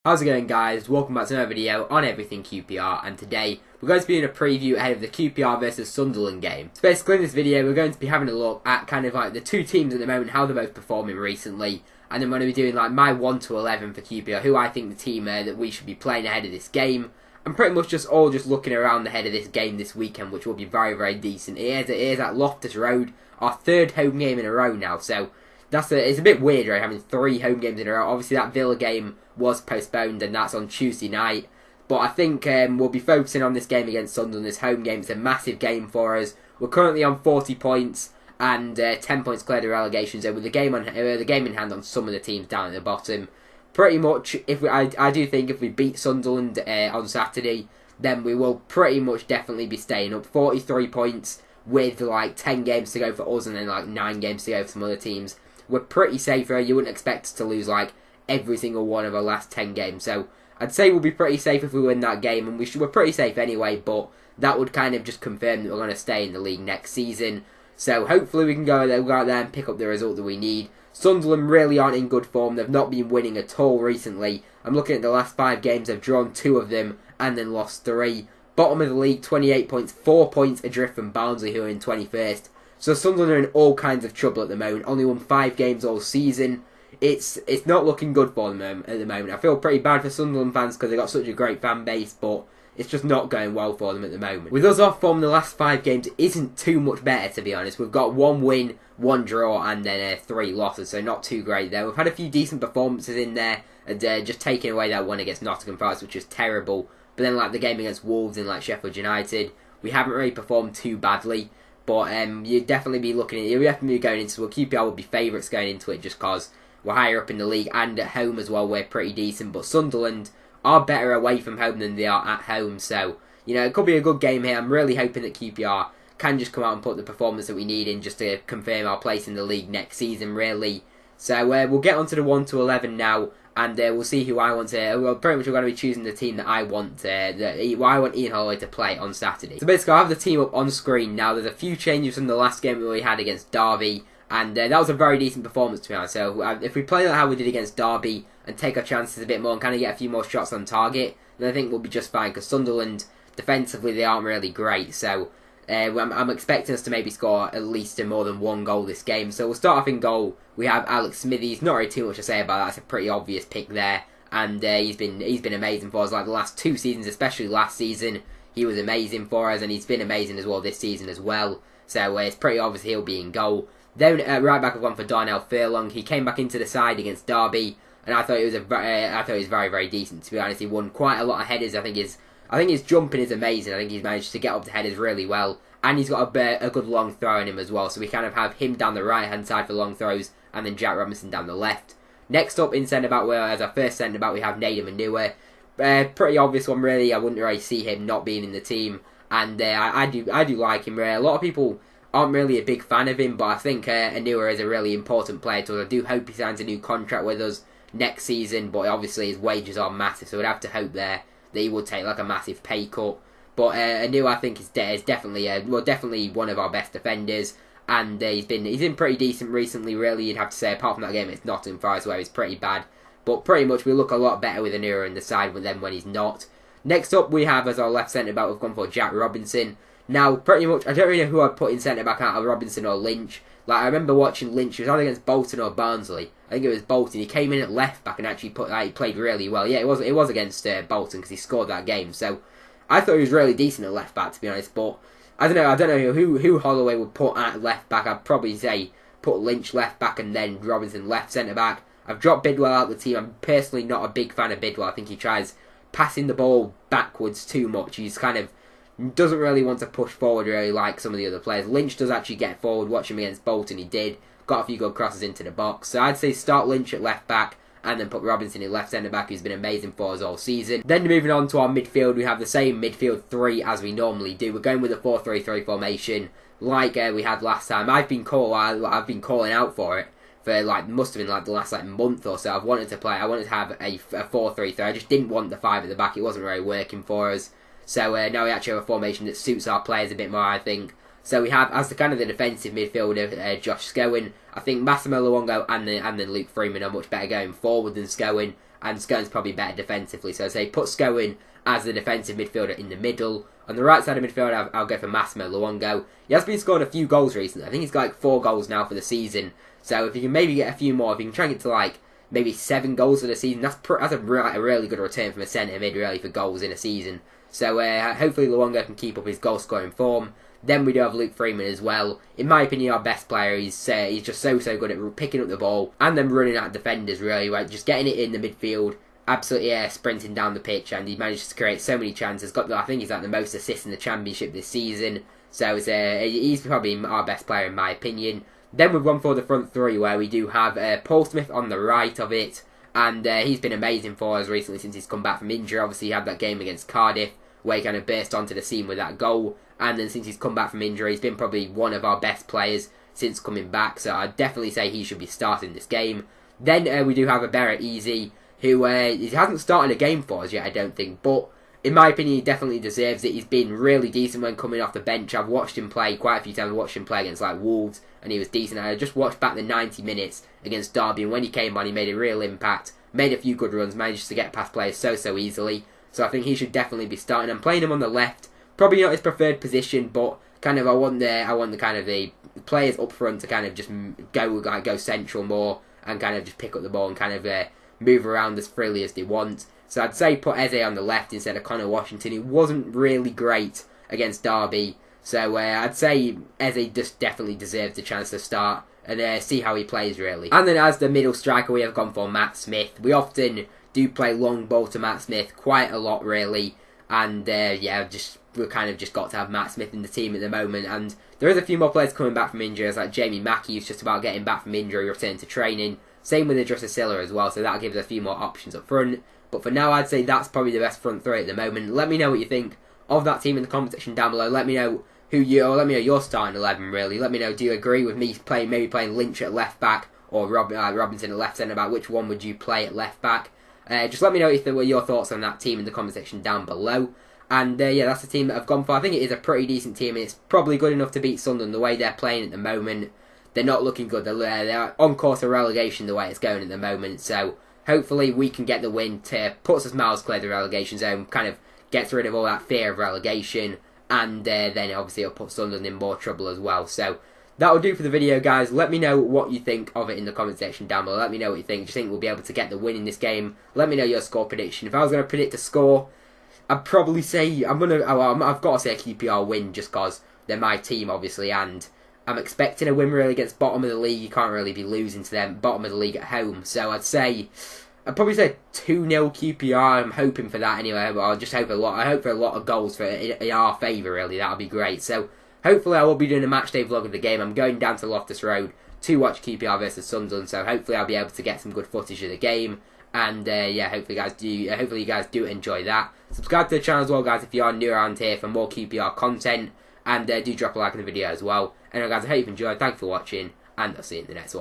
How's it going, guys? Welcome back to another video on everything QPR, and today we're going to be doing a preview ahead of the QPR versus Sunderland game. So basically in this video we're going to be having a look at kind of like the two teams at the moment, how they're both performing recently, and then we're going to be doing like my 1 to 11 for QPR, who I think the team that we should be playing ahead of this game. And pretty much just looking around the head of this game this weekend, which will be very, very decent. It is at Loftus Road, our third home game in a row now, so it's a bit weird, right, having 3 home games in a row. Obviously that Villa game was postponed and that's on Tuesday night, but I think we'll be focusing on this game against Sunderland, this home game. It's a massive game for us. We're currently on 40 points and 10 points cleared of relegation, so with the game in hand on some of the teams down at the bottom. Pretty much, I do think if we beat Sunderland on Saturday, then we will pretty much definitely be staying up. 43 points with like 10 games to go for us and then like 9 games to go for some other teams. We're pretty safe here. You wouldn't expect us to lose like every single one of our last 10 games. So I'd say we'll be pretty safe if we win that game, and we're pretty safe anyway, but that would kind of just confirm that we're going to stay in the league next season. So hopefully we can go out there and pick up the result that we need. Sunderland really aren't in good form. They've not been winning at all recently. I'm looking at the last 5 games. They've drawn 2 of them and then lost 3. Bottom of the league, 28 points, 4 points adrift from Barnsley, who are in 21st. So Sunderland are in all kinds of trouble at the moment. Only won 5 games all season. It's not looking good for them at the moment. I feel pretty bad for Sunderland fans because they've got such a great fan base, but it's just not going well for them at the moment. With us, our form in the last 5 games isn't too much better, to be honest. We've got 1 win, 1 draw, and then 3 losses, so not too great there. We've had a few decent performances in there, and just taking away that one against Nottingham Forest, which is terrible. But then like the game against Wolves and like Sheffield United, we haven't really performed too badly. But you'd definitely be looking at it. You'd definitely be going into it. QPR would be favourites going into it just because we're higher up in the league, and at home as well we're pretty decent. But Sunderland are better away from home than they are at home, so you know it could be a good game here. I'm really hoping that QPR can just come out and put the performance that we need in just to confirm our place in the league next season, really. So we'll get onto the 1 to 11 now, and we'll see who I want to. Well, pretty much we're going to be choosing the team that I want. I want Ian Holloway to play on Saturday. So basically, I have the team up on screen now. There's a few changes from the last game that we had against Derby, and that was a very decent performance to be honest. So if we play like how we did against Derby and take our chances a bit more and kind of get a few more shots on target, then I think we'll be just fine. Because Sunderland defensively they aren't really great, so I'm expecting us to maybe score at least more than 1 goal this game. So we'll start off in goal. We have Alex Smithies. Not really too much to say about that. It's a pretty obvious pick there, and he's been amazing for us. Like the last 2 seasons, especially last season, he was amazing for us, and he's been amazing as well this season as well. So it's pretty obvious he'll be in goal. Then right back I've gone for Darnell Furlong. He came back into the side against Derby, and I thought he was very, very decent. To be honest, he won quite a lot of headers. I think his jumping is amazing. I think he's managed to get up the headers really well. And he's got a good long throw in him as well. So we kind of have him down the right-hand side for long throws, and then Jack Robinson down the left. Next up in centre-back, as our first centre-back, we have Nader Manua. Pretty obvious one, really. I wouldn't really see him not being in the team. And I do like him, really. A lot of people aren't really a big fan of him, but I think Anua is a really important player to us. I do hope he signs a new contract with us next season, but obviously his wages are massive, so we'd have to hope there that he would take like a massive pay cut. But Anu, I think, is definitely one of our best defenders, and he's been pretty decent recently. Really, you'd have to say. Apart from that game, it's Nottingham Forest where he's pretty bad. But pretty much we look a lot better with Anu in the side than when he's not. Next up, we have as our left centre back, we've gone for Jack Robinson. Now, pretty much, I don't really know who I'd put in centre back out of Robinson or Lynch. Like I remember watching Lynch. He was either against Bolton or Barnsley. I think it was Bolton. He came in at left back and actually he played really well. Yeah, it was against Bolton because he scored that game. So I thought he was really decent at left back, to be honest, but I don't know who Holloway would put at left back. I'd probably say put Lynch left back and then Robinson left centre back. I've dropped Bidwell out of the team. I'm personally not a big fan of Bidwell. I think he tries passing the ball backwards too much. He's kind of doesn't really want to push forward really like some of the other players. Lynch does actually get forward. Watch him against Bolton, he did. Got a few good crosses into the box. So I'd say start Lynch at left back and then put Robinson in left centre back, who's been amazing for us all season. Then moving on to our midfield, we have the same midfield 3 as we normally do. We're going with a 4-3-3 formation like we had last time. I've been calling out for it for must have been the last month or so. I wanted to have a 4-3-3. I just didn't want the 5 at the back. It wasn't really working for us. So now we actually have a formation that suits our players a bit more, I think. So we have, as the kind of the defensive midfielder, Josh Scowen. I think Massimo Luongo and then Luke Freeman are much better going forward than Scowen. and Scone's probably better defensively. So I say put Scone as the defensive midfielder in the middle. On the right side of midfield, I'll go for Massimo Luongo. He has been scoring a few goals recently. I think he's got like 4 goals now for the season. So if you can maybe get a few more, if you can try and get to like maybe 7 goals for the season, that's a really good return from a centre mid really for goals in a season. So hopefully Luongo can keep up his goal scoring form. Then we do have Luke Freeman as well. In my opinion, our best player. He's just so good at picking up the ball and then running at defenders really, right? Just getting it in the midfield, absolutely sprinting down the pitch, and he manages to create so many chances. I think he's like the most assists in the Championship this season. So he's probably our best player in my opinion. Then we've gone for the front three where we do have Paul Smith on the right of it, and he's been amazing for us recently since he's come back from injury. Obviously he had that game against Cardiff where he kind of burst onto the scene with that goal, and then since he's come back from injury he's been probably one of our best players since coming back, so I'd definitely say he should be starting this game. Then we do have a Barrett Easy, who he hasn't started a game for us yet, I don't think, but in my opinion he definitely deserves it. He's been really decent when coming off the bench. I've watched him play quite a few times. I watched him play against like Wolves and he was decent. I just watched back the 90 minutes against Derby, and when he came on he made a real impact, made a few good runs, managed to get past players so easily. So I think he should definitely be starting. I'm playing him on the left, probably not his preferred position, but kind of I want the kind of the players up front to kind of just go central more and kind of just pick up the ball and kind of move around as freely as they want. So I'd say put Eze on the left instead of Connor Washington. He wasn't really great against Derby, so I'd say Eze just definitely deserves the chance to start and see how he plays really. And then as the middle striker we have gone for Matt Smith. We often do play long ball to Matt Smith quite a lot really, and we've kind of just got to have Matt Smith in the team at the moment, and there is a few more players coming back from injuries like Jamie Mackey, who's just about getting back from injury, returning to training. Same with Idrissa Silla as well, so that gives us a few more options up front. But for now, I'd say that's probably the best front three at the moment. Let me know what you think of that team in the comment section down below. Let me know let me know your starting 11 really. Let me know, do you agree with me maybe playing Lynch at left back or Robinson at left centre back? Which one would you play at left back? Just let me know what your thoughts on that team in the comment section down below. And that's the team that I've gone for. I think it is a pretty decent team, and it's probably good enough to beat Sunderland the way they're playing at the moment. They're not looking good. They're on course for relegation the way it's going at the moment. So hopefully we can get the win to put us miles clear of the relegation zone, kind of gets rid of all that fear of relegation, and then obviously it'll put Sunderland in more trouble as well. So that will do for the video, guys. Let me know what you think of it in the comment section down below. Let me know what you think. Do you think we'll be able to get the win in this game? Let me know your score prediction. If I was going to predict a score, I'd probably say I've got to say a QPR win just because they're my team, obviously, and I'm expecting a win really against bottom of the league. You can't really be losing to them, bottom of the league at home. So I'd probably say 2-0 QPR. I'm hoping for that anyway. But I hope for a lot of goals in our favour. Really, that'll be great. So hopefully I will be doing a matchday vlog of the game. I'm going down to Loftus Road to watch QPR versus Sunderland. So hopefully I'll be able to get some good footage of the game. And hopefully you guys do enjoy that. Subscribe to the channel as well, guys, if you are new around here for more QPR content. And do drop a like on the video as well. Anyway, guys, I hope you've enjoyed. Thanks for watching, and I'll see you in the next one.